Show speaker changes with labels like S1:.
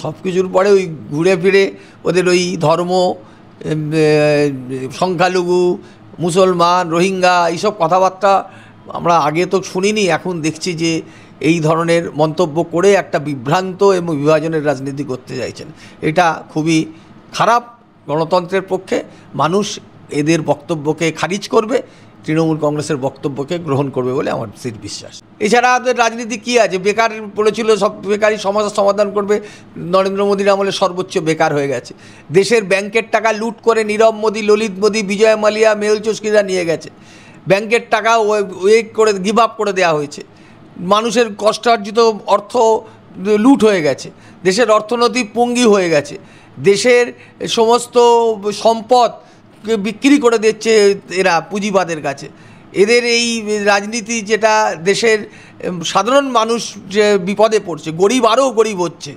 S1: সব কিছুর পরে ওই ঘুরে ফিরে ওদের ওই ধর্ম, সংখ্যালঘু, মুসলমান, রোহিঙ্গা এইসব কথাবার্তা আমরা আগে তো শুনিনি, এখন দেখছি যে এই ধরনের মন্তব্য করে একটা বিভ্রান্ত এবং বিভাজনের রাজনীতি করতে চাইছেন। এটা খুবই খারাপ গণতন্ত্রের পক্ষে। মানুষ এদের বক্তব্যকে খারিজ করবে, তৃণমূল কংগ্রেসের বক্তব্যকে গ্রহণ করবে বলে আমার স্থির বিশ্বাস। এছাড়া আমাদের রাজনীতি কী আছে? বেকার বলেছিল সব বেকারি সমস্যার সমাধান করবে, নরেন্দ্র মোদীর আমলে সর্বোচ্চ বেকার হয়ে গেছে। দেশের ব্যাংকের টাকা লুট করে নীরব মোদী, ললিত মোদী, বিজয় মালিয়া, মেহুল চোস্কিরা নিয়ে গেছে। ব্যাংকের টাকা করে গিভ আপ করে দেওয়া হয়েছে। মানুষের কষ্টার্জিত অর্থ লুট হয়ে গেছে। দেশের অর্থনীতি পঙ্গি হয়ে গেছে। দেশের সমস্ত সম্পদ বিক্রি করে দিচ্ছে এরা পুঁজিবাদের কাছে। এদের এই রাজনীতি যেটা দেশের সাধারণ মানুষ যে বিপদে পড়ছে, গরিব আরও গরিব হচ্ছে।